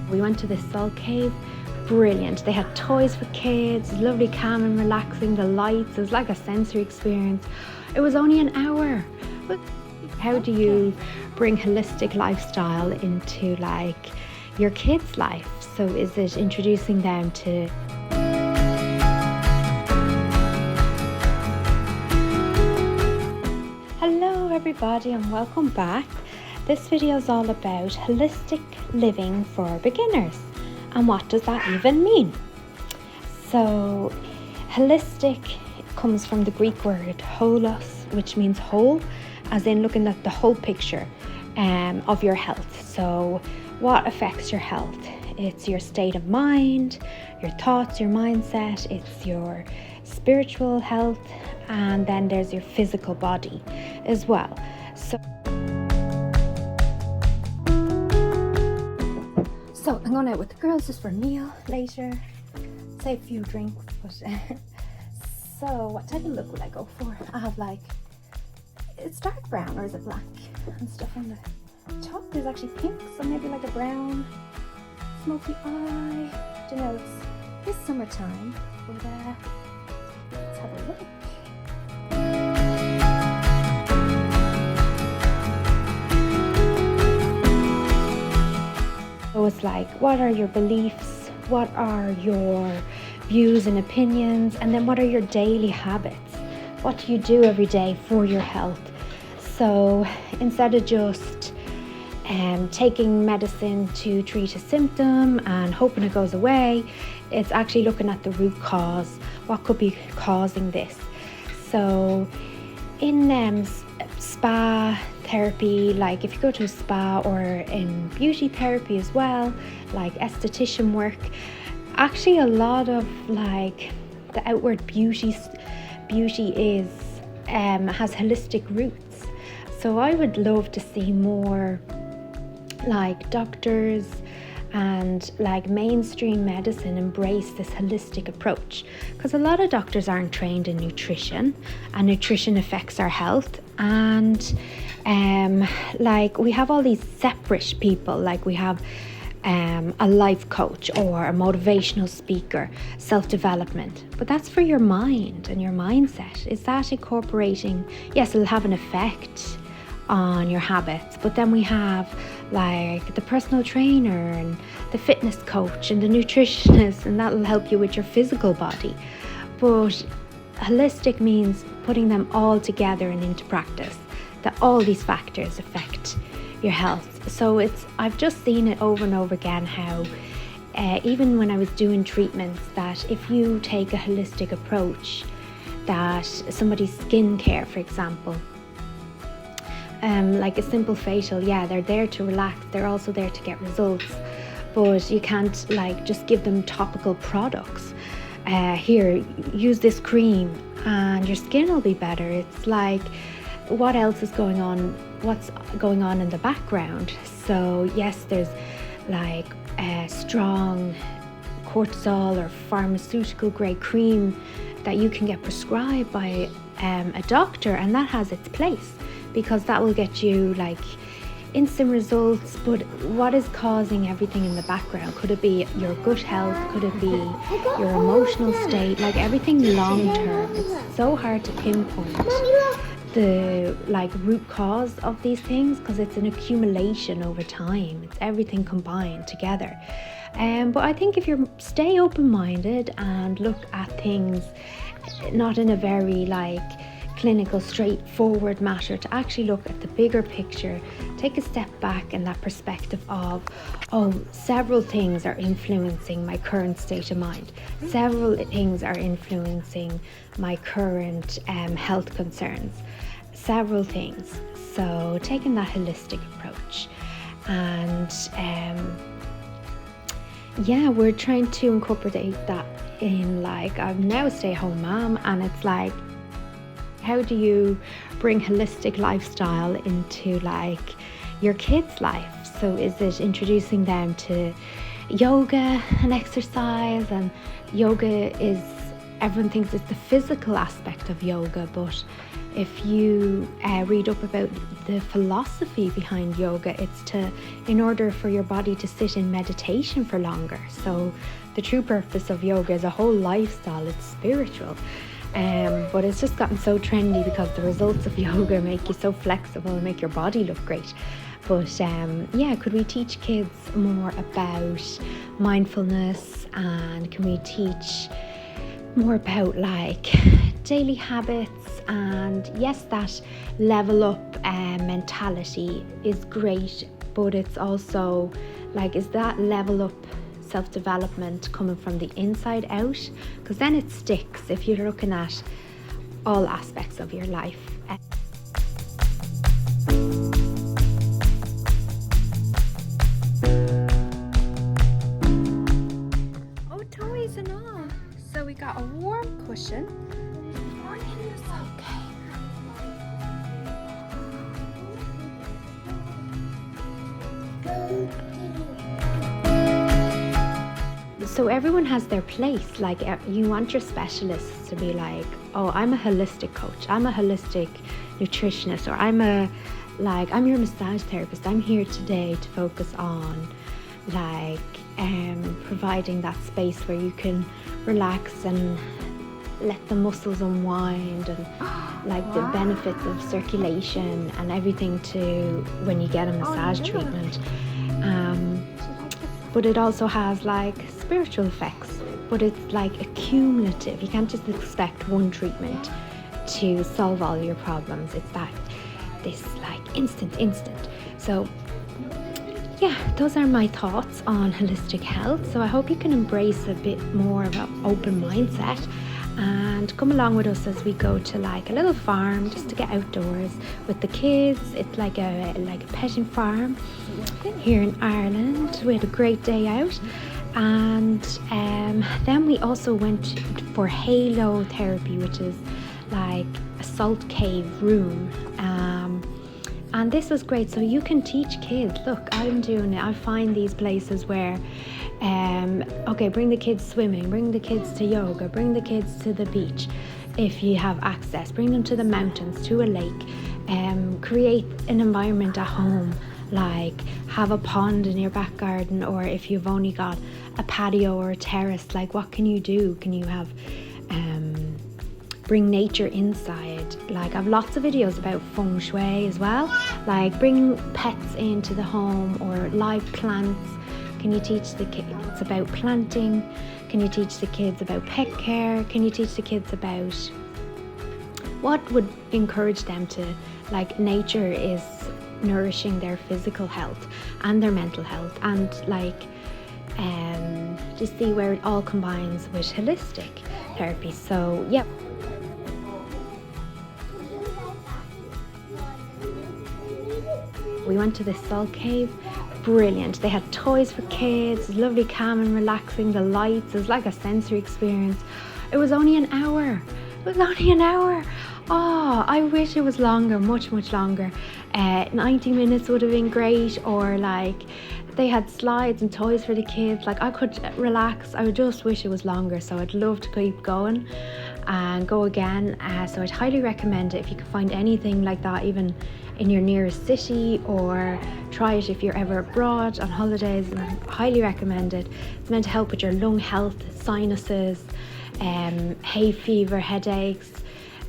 We went to this salt cave, brilliant. They had toys for kids, lovely, calm and relaxing, the lights, it was like a sensory experience. It was only an hour. But how do you bring holistic lifestyle into like your kids' life? So is it introducing them to Hello everybody and welcome back. This video is all about holistic living for beginners. And what does that even mean? So holistic comes from the Greek word holos, which means whole, as in looking at the whole picture of your health. So what affects your health? It's your state of mind, your thoughts, your mindset, it's your spiritual health, and then there's your physical body as well. So I'm going out with the girls just for a meal later, say a few drinks, but so what type of look would I go for? I have like, it's dark brown or is it black and stuff on the top. There's actually pink, so maybe like a brown, smoky eye. Don't know, it's summertime, but let's have a look. So it's like, what are your beliefs? What are your views and opinions? And then what are your daily habits? What do you do every day for your health? So instead of just taking medicine to treat a symptom and hoping it goes away, it's actually looking at the root cause. What could be causing this? So in spa therapy, like if you go to a spa, or in beauty therapy as well, like esthetician work, actually a lot of like the outward beauty is has holistic roots. So I would love to see more like doctors and like mainstream medicine embrace this holistic approach, because a lot of doctors aren't trained in nutrition, and nutrition affects our health. And like we have all these separate people, like we have a life coach or a motivational speaker, self-development, but that's for your mind and your mindset. Is that incorporating? Yes, it'll have an effect on your habits, but then we have like the personal trainer and the fitness coach and the nutritionist, and that'll help you with your physical body. But holistic means putting them all together and into practice, that all these factors affect your health. So I've just seen it over and over again how even when I was doing treatments, that if you take a holistic approach, that somebody's skincare, for example, like a simple facial, yeah, they're there to relax, they're also there to get results, but you can't like just give them topical products. Here, use this cream and your skin will be better. It's like, what else is going on? What's going on in the background? So yes, there's like a strong cortisol or pharmaceutical grade cream that you can get prescribed by a doctor, and that has its place, because that will get you like instant results. But what is causing everything in the background? Could it be your gut health? Could it be your emotional state? Like everything long term. It's so hard to pinpoint the like root cause of these things, because it's an accumulation over time. It's everything combined together. But I think if you stay open-minded and look at things not in a very like clinical, straightforward matter, to actually look at the bigger picture, take a step back in that perspective of, several things are influencing my current state of mind. Several things are influencing my current health concerns. Several things. So taking that holistic approach, and we're trying to incorporate that in, like, I'm now a stay-at-home mom, and it's like, how do you bring holistic lifestyle into like your kids' life? So is it introducing them to yoga and exercise? And yoga is, everyone thinks it's the physical aspect of yoga, but if you read up about the philosophy behind yoga, it's in order for your body to sit in meditation for longer. So the true purpose of yoga is a whole lifestyle, it's spiritual. But it's just gotten so trendy because the results of yoga make you so flexible and make your body look great. But could we teach kids more about mindfulness, and can we teach more about like daily habits? And yes, that level up mentality is great, but it's also like, is that level up self-development coming from the inside out? Because then it sticks if you're looking at all aspects of your life. Oh, toys and all. So we got a warm cushion. So everyone has their place. Like, you want your specialists to be like, oh, I'm a holistic coach, I'm a holistic nutritionist, or I'm your massage therapist. I'm here today to focus on like providing that space where you can relax and let the muscles unwind, and like the benefits of circulation and everything to when you get a massage treatment. But it also has like spiritual effects, but it's like accumulative. You can't just expect one treatment to solve all your problems. It's this like instant. So yeah, those are my thoughts on holistic health. So I hope you can embrace a bit more of an open mindset and come along with us as we go to like a little farm just to get outdoors with the kids. It's like a petting farm here in Ireland. We had a great day out, and then we also went for Halotherapy, which is like a salt cave room, and this was great. So you can teach kids, look, I'm doing it. I find these places where bring the kids swimming, bring the kids to yoga, bring the kids to the beach if you have access, bring them to the mountains, to a lake, create an environment at home, like have a pond in your back garden, or if you've only got a patio or a terrace, like what can you do? Can you have bring nature inside? Like I've lots of videos about feng shui as well, like bring pets into the home or live plants. Can you teach the kids about planting? Can you teach the kids about pet care? Can you teach the kids about what would encourage them to, like, nature is nourishing their physical health and their mental health, and like to see where it all combines with holistic therapy. So yeah. We went to this salt cave. Brilliant. They had toys for kids, lovely, calm and relaxing. The lights, it was like a sensory experience. It was only an hour. Oh, I wish it was longer, much longer. 90 minutes would have been great. Or like they had slides and toys for the kids. Like I could relax. I would just wish it was longer. So I'd love to keep going and go again. So I'd highly recommend it if you could find anything like that, even in your nearest city, or try it if you're ever abroad on holidays. And I highly recommend it. It's meant to help with your lung health, sinuses, hay fever, headaches.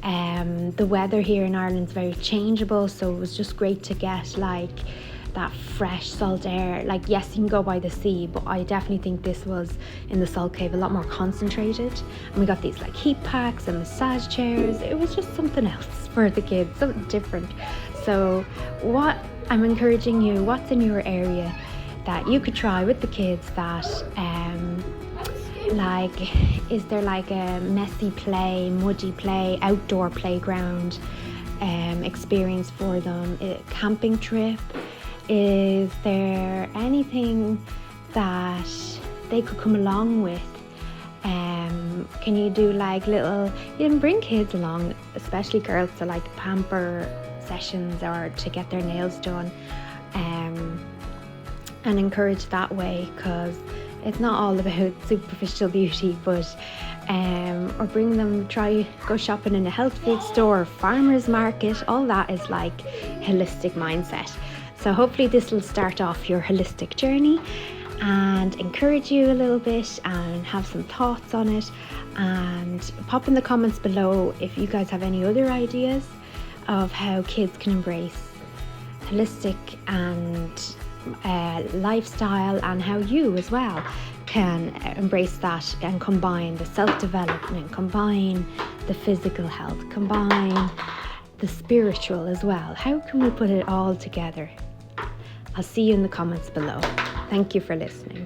The weather here in Ireland is very changeable, so it was just great to get like that fresh salt air. Like yes, you can go by the sea, but I definitely think this was in the salt cave a lot more concentrated. And we got these like heat packs and massage chairs. It was just something else for the kids, something different. So what I'm encouraging you, what's in your area that you could try with the kids that like, is there like a messy play, muddy play, outdoor playground experience for them? A camping trip? Is there anything that they could come along with? Can you do like little, you can bring kids along, especially girls, to like pamper sessions or to get their nails done, and encourage that way, because It's not all about superficial beauty, but or bring them, go shopping in a health food store, farmer's market. All that is like holistic mindset. So hopefully this will start off your holistic journey and encourage you a little bit and have some thoughts on it. And pop in the comments below if you guys have any other ideas of how kids can embrace holistic and lifestyle, and how you as well can embrace that and combine the self-development, combine the physical health, combine the spiritual as well. How can we put it all together? I'll see you in the comments below. Thank you for listening.